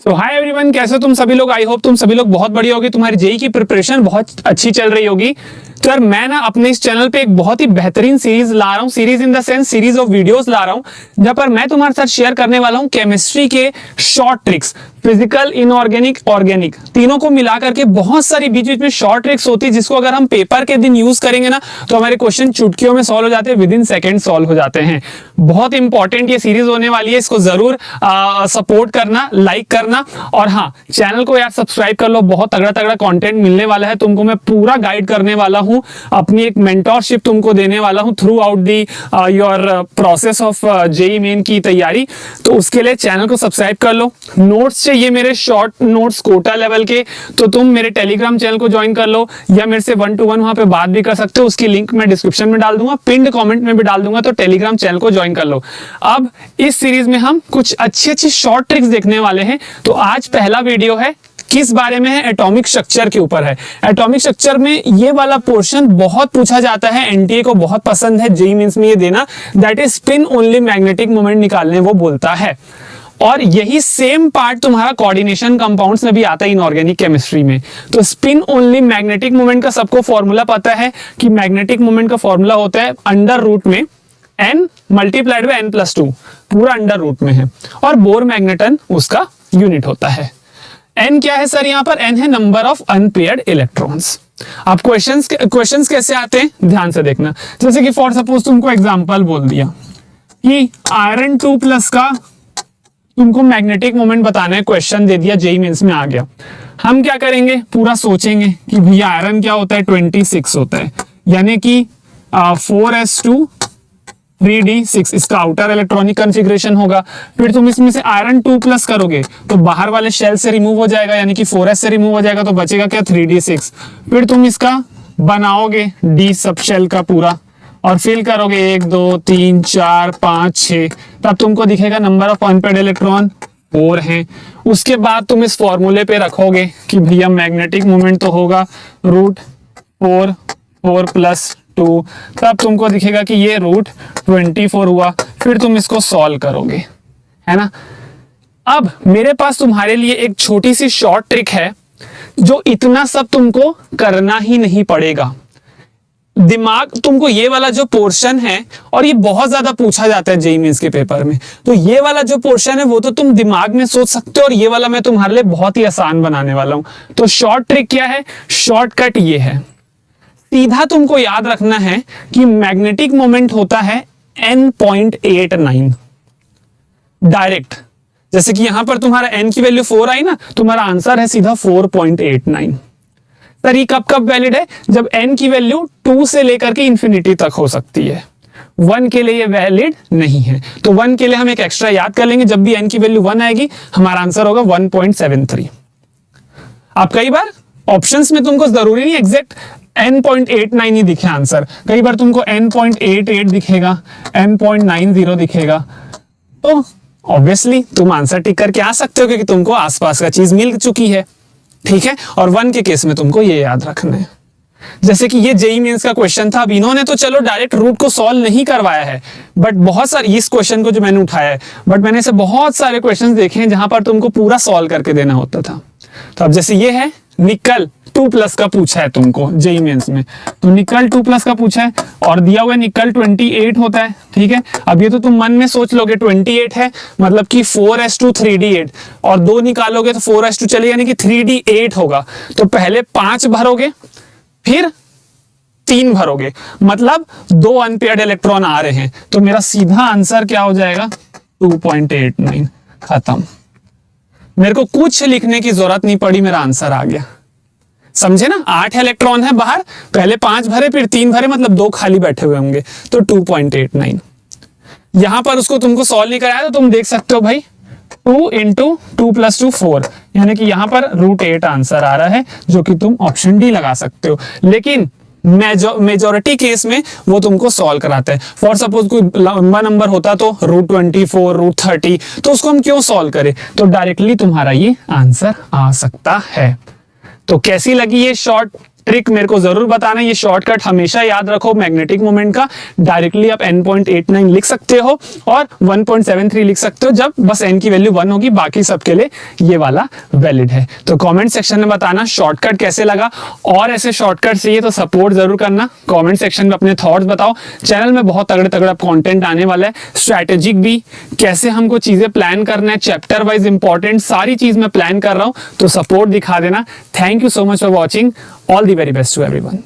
तो hi everyone, कैसे हो तुम सभी लोग। आई होप तुम सभी लोग बहुत बढ़िया होगी, तुम्हारी जेई की प्रिपरेशन बहुत अच्छी चल रही होगी। तो यार मैं ना अपने इस चैनल पे एक बहुत ही बेहतरीन सीरीज ला रहा हूँ, series in the sense series of videos ला रहा हूँ, जहां पर मैं तुम्हारे साथ शेयर करने वाला हूँ केमिस्ट्री के short tricks, physical, inorganic, organic, तीनों को मिला करके बहुत सारी बीच बीच में शॉर्ट ट्रिक्स होती है, जिसको अगर हम पेपर के दिन यूज करेंगे ना तो हमारे क्वेश्चन चुटकियों में सॉल्व हो जाते हैं, विद इन सेकेंड सॉल्व हो जाते हैं। बहुत इंपॉर्टेंट ये सीरीज होने वाली है, इसको जरूर सपोर्ट करना, लाइक करना, और हाँ चैनल को यार सब्सक्राइब कर लो। बहुत तगड़ा तगड़ा कंटेंट मिलने वाला है तुमको, मैं पूरा गाइड करने वाला हूँ, अपनी एक मेंटोरशिप तुमको देने वाला हूँ throughout the your process of JEE main की तैयारी। तो उसके लिए चैनल को सब्सक्राइब कर लो। नोट्स चाहिए मेरे शॉर्ट नोट्स कोटा लेवल के, तो तुम मेरे टेलीग्राम चैनल को ज्वाइन कर लो, या मेरे से 1-to-1 वहां पे बात भी कर सकते हो। उसकी लिंक मैं डिस्क्रिप्शन में डाल दूंगा, पिन्ड कमेंट में भी डाल दूंगा, तो टेलीग्राम चैनल को ज्वाइन कर लो। अब इस सीरीज में हम कुछ अच्छी अच्छी शॉर्ट ट्रिक्स देखने वाले हैं। तो आज पहला वीडियो है, किस बारे में है? एटॉमिक स्ट्रक्चर के ऊपर है। एटॉमिक स्ट्रक्चर में ये वाला पोर्शन बहुत पूछा जाता है, एनटीए को बहुत पसंद है जेईई मेंस में ये देना, that is spin only magnetic moment निकालने वो बोलता है। और यही सेम पार्ट तुम्हारा कोऑर्डिनेशन कंपाउंड्स में भी आता है इनऑर्गेनिक केमिस्ट्री में। तो स्पिन ओनली मैग्नेटिक मोमेंट का सबको फॉर्मूला पता है कि मैग्नेटिक मोमेंट का फॉर्मूला होता है अंडर रूट में n मल्टीप्लाइड बाय n+2, पूरा अंडर रूट में है, और बोर मैग्नेटन उसका यूनिट होता है। n क्या है सर? यहाँ पर n है नंबर ऑफ अनपेयर्ड इलेक्ट्रॉन्स। अब क्वेश्चंस कैसे आते हैं ध्यान से देखना। जैसे कि फॉर सपोज तुमको एग्जांपल बोल दिया कि आयरन 2+ का तुमको मैग्नेटिक मोमेंट बताना है, क्वेश्चन दे दिया, जेईई मेंस में आ गया। हम क्या करेंगे, पूरा सोचेंगे कि भैया आयरन क्या होता है, 26 होता है, यानी कि 4s2 3d6 इसका आउटर इलेक्ट्रॉनिक कॉन्फ़िगरेशन होगा। फिर तुम इसमें से आयरन 2+ करोगे तो बाहर वाले शेल से रिमूव हो जाएगा, यानी कि 4s से रिमूव हो जाएगा, तो बचेगा क्या, 3d6। फिर तुम इसका बनाओगे d सब शेल का पूरा, और फिल करोगे 1 2 3 4 5 6, तब तुमको दिखेगा नंबर ऑफ अनपेयर्ड इलेक्ट्रॉन 4 हैं। उसके बाद तुम इस फॉर्मूले पे रखोगे कि भैया मैग्नेटिक मोमेंट तो होगा √4 4+2, तब तुमको दिखेगा कि ये √24 हुआ। फिर तुम इसको सॉल्व करोगे, है ना। अब मेरे पास तुम्हारे लिए एक छोटी सी शॉर्ट ट्रिक है, जो इतना सब तुमको करना ही नहीं पड़ेगा। दिमाग तुमको ये वाला जो पोर्शन है, और ये बहुत ज्यादा पूछा जाता है जेईई मेंस के पेपर में, तो ये वाला जो पोर्शन है वो तो तुम दिमाग में सोच सकते हो, और ये वाला मैं तुम्हारे लिए बहुत ही आसान बनाने वाला हूं। तो शॉर्ट ट्रिक क्या है, शॉर्टकट ये है, सीधा तुमको याद रखना है कि मैग्नेटिक मोमेंट होता है n.89 डायरेक्ट। जैसे कि यहां पर तुम्हारा n की वैल्यू 4 आई ना, तुम्हारा आंसर है सीधा 4.89। सर ये कब कब वैलिड है? जब n की वैल्यू 2 से लेकर के इंफिनिटी तक हो सकती है, 1 के लिए ये वैलिड नहीं है। तो 1 के लिए हम एक एक्स्ट्रा याद कर लेंगे, जब भी n की वैल्यू 1 आएगी हमारा आंसर होगा 1.73। अब कई बार ऑप्शंस में तुमको जरूरी नहीं एग्जैक्ट n.89 ही दिखे आंसर, कई बार तुमको n.88 दिखेगा, n.90 दिखेगा, तो ऑब्वियसली तुम आंसर टिक करके आ सकते हो, क्योंकि तुमको आसपास का चीज मिल चुकी है, ठीक है। और 1 के केस में तुमको ये याद रखना है। जैसे कि ये जेईई मेंस का क्वेश्चन था, अब इन्होंने तो चलो डायरेक्ट रूट को सॉल्व नहीं करवाया है, बट बहुत सारे इस क्वेश्चन को जो मैंने उठाया है, बट मैंने ऐसे बहुत सारे क्वेश्चंस देखे हैं जहां पर तुमको पूरा सॉल्व करके देना होता था। तो अब जैसे ये है निकल 2+ का पूछा है तुमको जेईई मेंस में, तो निकल 2+ का पूछा है, और दिया हुआ निकल 28 होता है, ठीक है। अब ये तो तुम मन में सोच लोगे 28 है मतलब कि 4s2 3d8, और 2 निकालोगे तो 4s2 चलेगा, यानी कि 3d8 होगा। तो पहले 5 भरोगे, फिर 3 भरोगे, मतलब 2 अनपेयर्ड इलेक्ट्रॉन आ रहे हैं, तो मेरा सीधा आंसर क्या हो जाएगा 2.89। खत्म, मेरे को कुछ लिखने की जरूरत नहीं पड़ी, मेरा आंसर आ गया। समझे ना, 8 इलेक्ट्रॉन है बाहर, पहले 5 भरे फिर 3 भरे, मतलब 2 खाली बैठे हुए होंगे, तो 2.89। यहां पर उसको तुमको सॉल्व नहीं कराया तो तुम देख सकते हो भाई 2 × 2 + 2 4, यानी कि यहां पर √8 आंसर आ रहा है, जो कि तुम ऑप्शन डी लगा सकते हो। लेकिन मेजोरिटी केस में वो तुमको सॉल्व कराता है। फॉर सपोज कोई लंबा नंबर होता तो √24 √30, तो उसको हम क्यों सॉल्व करें, तो डायरेक्टली तुम्हारा ये आंसर आ सकता है। तो कैसी लगी ये शॉर्ट ट्रिक मेरे को जरूर बताना। ये शॉर्टकट हमेशा याद रखो मैग्नेटिक मोमेंट का, डायरेक्टली आप n.89 लिख सकते हो और 1.73 लिख सकते हो जब बस n की वैल्यू 1 होगी, बाकी सबके लिए ये वाला वैलिड है। तो कमेंट सेक्शन में बताना शॉर्टकट कैसे लगा, और ऐसे शॉर्टकट चाहिए तो सपोर्ट जरूर करना। कमेंट सेक्शन में अपने थॉट्स बताओ। चैनल में बहुत तगड़े तगड़ा कंटेंट आने वाला है, स्ट्रैटेजिक भी, कैसे हमको चीजें प्लान करना है, चैप्टर वाइज इंपॉर्टेंट सारी चीज मैं प्लान कर रहा हूं, तो सपोर्ट दिखा देना। Thank you so much for watching, all the very best to everyone.